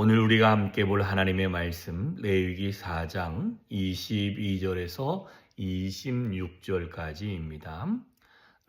오늘 우리가 함께 볼 하나님의 말씀 레위기 4장 22절에서 26절까지입니다.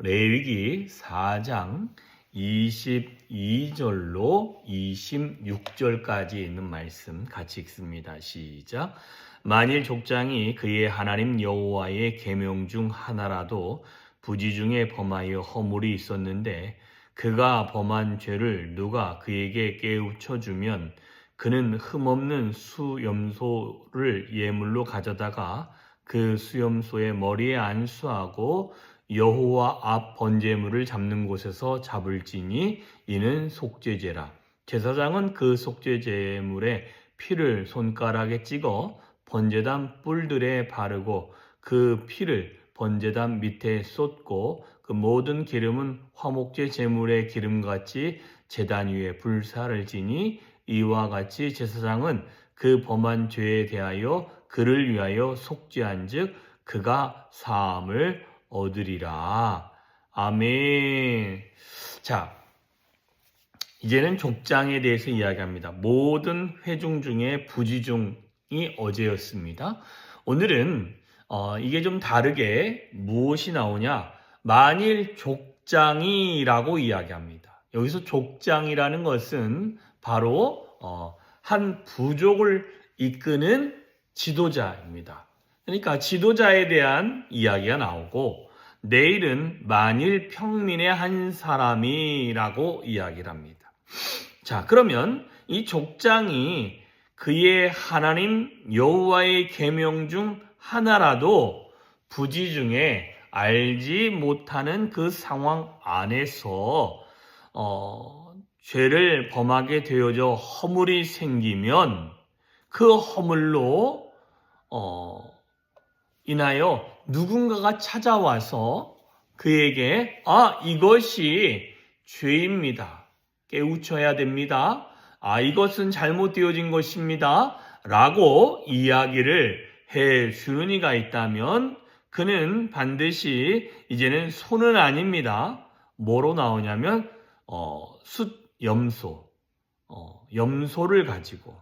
레위기 4장 22절로 26절까지 있는 말씀 같이 읽습니다. 시작. 만일 족장이 그의 하나님 여호와의 계명 중 하나라도 부지 중에 범하여 허물이 있었는데 그가 범한 죄를 누가 그에게 깨우쳐 주면 그는 흠없는 수염소를 예물로 가져다가 그 수염소의 머리에 안수하고 여호와 앞 번제물을 잡는 곳에서 잡을지니 이는 속죄제라. 제사장은 그 속죄제물의 피를 손가락에 찍어 번제단 뿔들에 바르고 그 피를 번제단 밑에 쏟고 그 모든 기름은 화목제 제물의 기름같이 제단 위에 불사를 지니 이와 같이 제사장은 그 범한 죄에 대하여 그를 위하여 속죄한즉 그가 사함을 얻으리라. 아멘. 자, 이제는 족장에 대해서 이야기합니다. 모든 회중 중에 부지중이 어제였습니다. 오늘은 이게 좀 다르게 무엇이 나오냐? 만일 족장이라고 이야기합니다. 여기서 족장이라는 것은 바로 한 부족을 이끄는 지도자입니다. 그러니까 지도자에 대한 이야기가 나오고 내일은 만일 평민의 한 사람이라고 이야기를 합니다. 자, 그러면 이 족장이 그의 하나님 여호와의 계명 중 하나라도 부지 중에 알지 못하는 그 상황 안에서 죄를 범하게 되어져 허물이 생기면 그 허물로 인하여 누군가가 찾아와서 그에게 이것이 죄입니다. 깨우쳐야 됩니다. 이것은 잘못되어진 것입니다. 라고 이야기를 해 주는 이가 있다면 그는 반드시 이제는 소는 아닙니다. 뭐로 나오냐면 염소를 가지고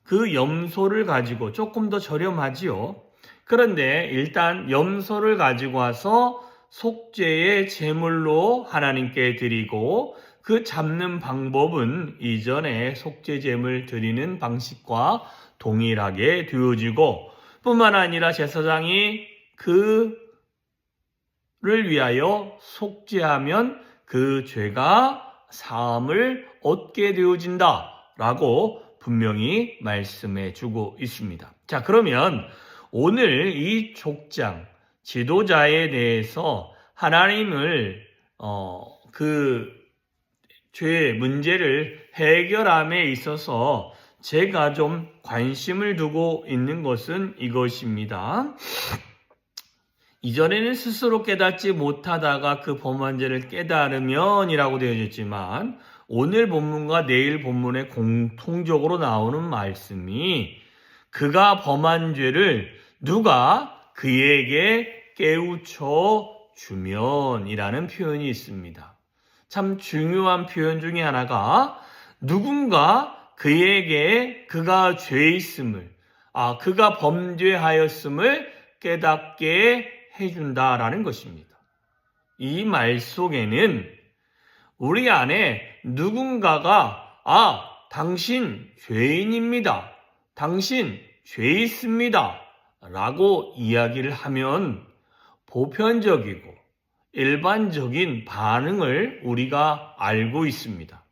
그 염소를 가지고 조금 더 저렴하지요. 그런데 일단 염소를 가지고 와서 속죄의 제물로 하나님께 드리고 그 잡는 방법은 이전에 속죄 제물 드리는 방식과 동일하게 되어지고 뿐만 아니라 제사장이 그를 위하여 속죄하면 그 죄가 사함을 얻게 되어진다라고 분명히 말씀해 주고 있습니다. 자, 그러면 오늘 이 족장, 지도자에 대해서 하나님을 그 죄 문제를 해결함에 있어서 제가 좀 관심을 두고 있는 것은 이것입니다. 이전에는 스스로 깨닫지 못하다가 그 범한 죄를 깨달으면 이라고 되어졌지만 오늘 본문과 내일 본문에 공통적으로 나오는 말씀이 그가 범한 죄를 누가 그에게 깨우쳐 주면 이라는 표현이 있습니다. 참 중요한 표현 중에 하나가 누군가 그에게 그가 죄 있음을 그가 범죄하였음을 깨닫게 해준다라는 것입니다. 이 말 속에는 우리 안에 누군가가 당신 죄인입니다. 당신 죄 있습니다. 라고 이야기를 하면 보편적이고 일반적인 반응을 우리가 알고 있습니다.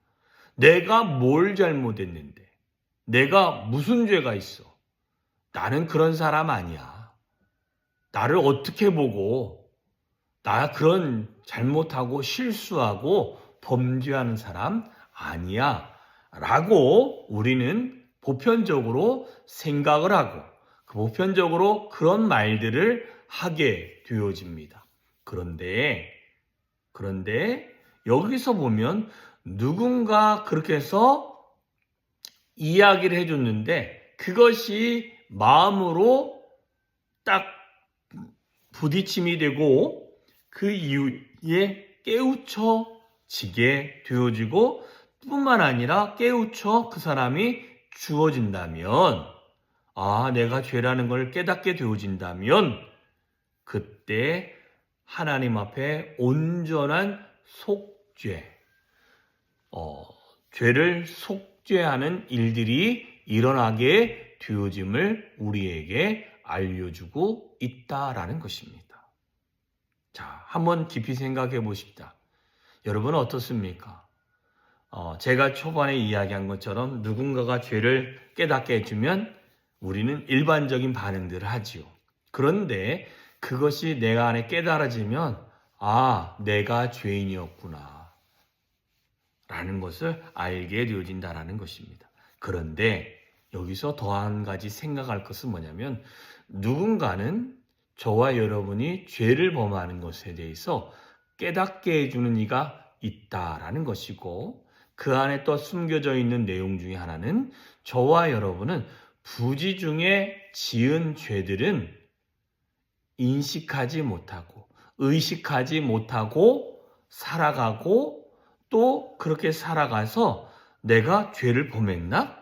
내가 뭘 잘못했는데? 내가 무슨 죄가 있어? 나는 그런 사람 아니야. 나를 어떻게 보고 나 그런 잘못하고 실수하고 범죄하는 사람 아니야 라고 우리는 보편적으로 생각을 하고 보편적으로 그런 말들을 하게 되어집니다. 그런데 여기서 보면 누군가 그렇게 해서 이야기를 해줬는데 그것이 마음으로 딱 부딪힘이 되고 그 이후에 깨우쳐지게 되어지고 뿐만 아니라 깨우쳐 그 사람이 주어진다면, 내가 죄라는 걸 깨닫게 되어진다면 그때 하나님 앞에 온전한 속죄, 죄를 속죄하는 일들이 일어나게 되어짐을 우리에게 알려주고 있다라는 것입니다. 자, 한번 깊이 생각해 보십시다. 여러분은 어떻습니까? 제가 초반에 이야기한 것처럼 누군가가 죄를 깨닫게 해주면 우리는 일반적인 반응들을 하지요. 그런데 그것이 내가 안에 깨달아지면 내가 죄인이었구나 라는 것을 알게 되어진다라는 것입니다. 그런데 여기서 더 한 가지 생각할 것은 뭐냐면, 누군가는 저와 여러분이 죄를 범하는 것에 대해서 깨닫게 해주는 이가 있다라는 것이고, 그 안에 또 숨겨져 있는 내용 중에 하나는 저와 여러분은 부지 중에 지은 죄들은 인식하지 못하고 의식하지 못하고 살아가고, 또 그렇게 살아가서 내가 죄를 범했나?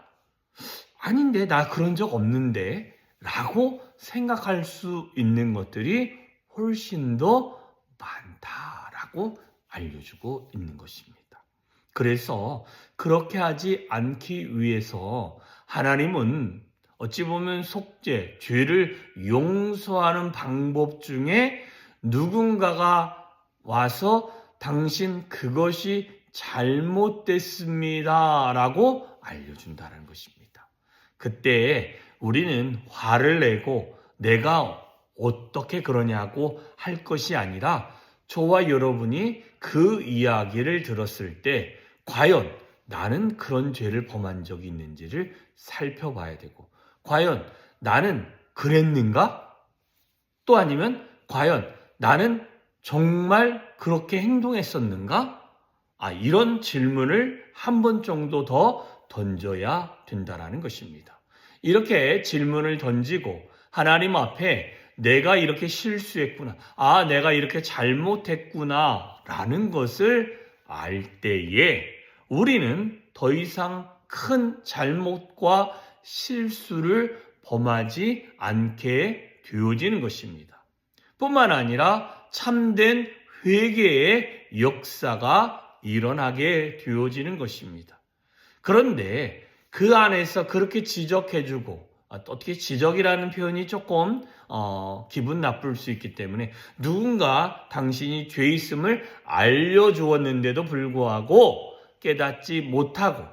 아닌데, 나 그런 적 없는데 라고 생각할 수 있는 것들이 훨씬 더 많다라고 알려주고 있는 것입니다. 그래서 그렇게 하지 않기 위해서 하나님은 어찌 보면 속죄, 죄를 용서하는 방법 중에 누군가가 와서 당신 그것이 잘못됐습니다 라고 알려준다는 것입니다. 그때 우리는 화를 내고 내가 어떻게 그러냐고 할 것이 아니라, 저와 여러분이 그 이야기를 들었을 때 과연 나는 그런 죄를 범한 적이 있는지를 살펴봐야 되고, 과연 나는 그랬는가? 또 아니면 과연 나는 정말 그렇게 행동했었는가? 이런 질문을 한 번 정도 더 던져야 된다는 것입니다. 이렇게 질문을 던지고 하나님 앞에 내가 이렇게 실수했구나, 내가 이렇게 잘못했구나 라는 것을 알 때에 우리는 더 이상 큰 잘못과 실수를 범하지 않게 되어지는 것입니다. 뿐만 아니라 참된 회개의 역사가 일어나게 되어지는 것입니다. 그런데 그 안에서 그렇게 지적해주고, 어떻게 지적이라는 표현이 조금 기분 나쁠 수 있기 때문에, 누군가 당신이 죄 있음을 알려주었는데도 불구하고 깨닫지 못하고,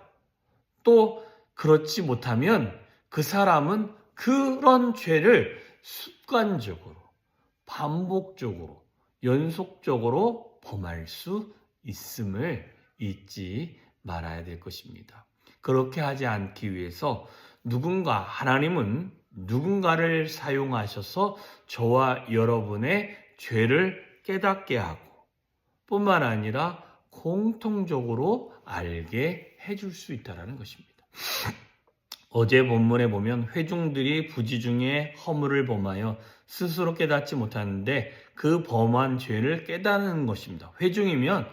또 그렇지 못하면 그 사람은 그런 죄를 습관적으로, 반복적으로, 연속적으로 범할 수 있음을 잊지 말아야 될 것입니다. 그렇게 하지 않기 위해서 하나님은 누군가를 사용하셔서 저와 여러분의 죄를 깨닫게 하고, 뿐만 아니라 공통적으로 알게 해줄 수 있다는 것입니다. 어제 본문에 보면 회중들이 부지 중에 허물을 범하여 스스로 깨닫지 못하는데 그 범한 죄를 깨닫는 것입니다. 회중이면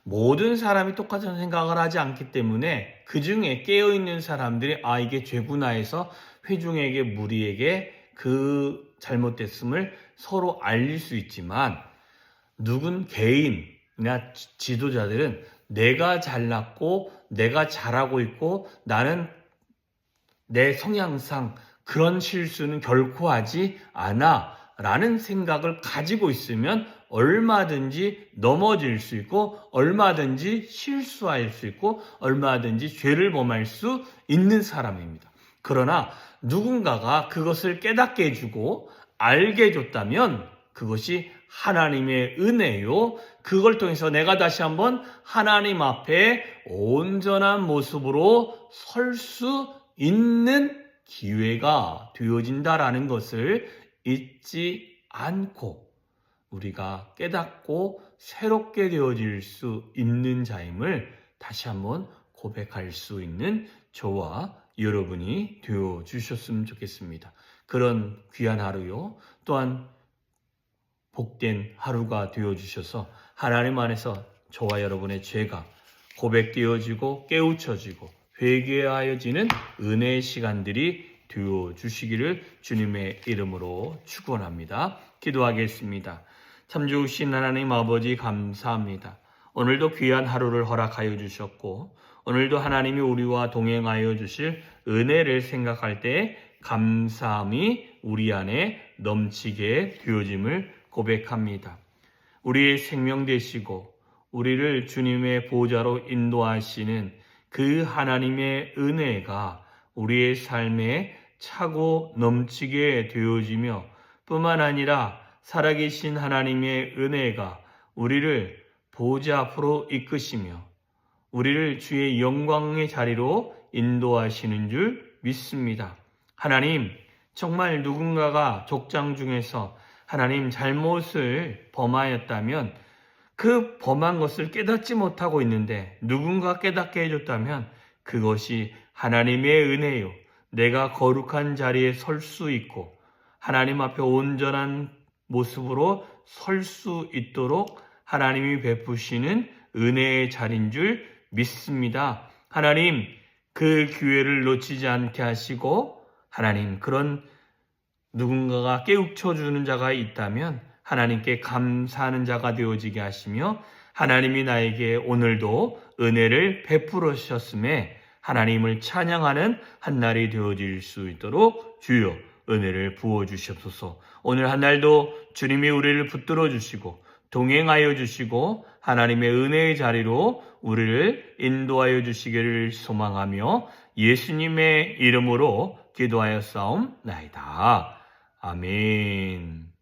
모든 사람이 똑같은 생각을 하지 않기 때문에 그 중에 깨어있는 사람들이 이게 죄구나 해서 회중에게, 무리에게 그 잘못됐음을 서로 알릴 수 있지만, 개인이나 지도자들은 내가 잘났고 내가 잘하고 있고 나는 내 성향상 그런 실수는 결코 하지 않아 라는 생각을 가지고 있으면 얼마든지 넘어질 수 있고, 얼마든지 실수할 수 있고, 얼마든지 죄를 범할 수 있는 사람입니다. 그러나 누군가가 그것을 깨닫게 해주고 알게 해줬다면 그것이 하나님의 은혜요, 그걸 통해서 내가 다시 한번 하나님 앞에 온전한 모습으로 설 수 있는 기회가 되어진다라는 것을 잊지 않고 우리가 깨닫고 새롭게 되어질 수 있는 자임을 다시 한번 고백할 수 있는 저와 여러분이 되어주셨으면 좋겠습니다. 그런 귀한 하루요, 또한 복된 하루가 되어주셔서 하나님 안에서 저와 여러분의 죄가 고백되어지고 깨우쳐지고 회개하여지는 은혜의 시간들이 되어 주시기를 주님의 이름으로 축원합니다. 기도하겠습니다. 참 좋으신 하나님 아버지 감사합니다. 오늘도 귀한 하루를 허락하여 주셨고 오늘도 하나님이 우리와 동행하여 주실 은혜를 생각할 때 감사함이 우리 안에 넘치게 되어짐을 고백합니다. 우리의 생명 되시고 우리를 주님의 보좌로 인도하시는 그 하나님의 은혜가 우리의 삶에 차고 넘치게 되어지며 뿐만 아니라 살아계신 하나님의 은혜가 우리를 보좌 앞으로 이끄시며 우리를 주의 영광의 자리로 인도하시는 줄 믿습니다. 하나님, 정말 누군가가 족장 중에서 하나님 잘못을 범하였다면 그 범한 것을 깨닫지 못하고 있는데 누군가 깨닫게 해줬다면 그것이 하나님의 은혜요. 내가 거룩한 자리에 설 수 있고 하나님 앞에 온전한 모습으로 설 수 있도록 하나님이 베푸시는 은혜의 자리인 줄 믿습니다. 하나님, 그 기회를 놓치지 않게 하시고 하나님, 그런 누군가가 깨우쳐주는 자가 있다면 하나님께 감사하는 자가 되어지게 하시며 하나님이 나에게 오늘도 은혜를 베풀어 주셨음에 하나님을 찬양하는 한 날이 되어질 수 있도록 주여 은혜를 부어주시옵소서. 오늘 한 날도 주님이 우리를 붙들어 주시고 동행하여 주시고 하나님의 은혜의 자리로 우리를 인도하여 주시기를 소망하며 예수님의 이름으로 기도하였사옵나이다. 아멘.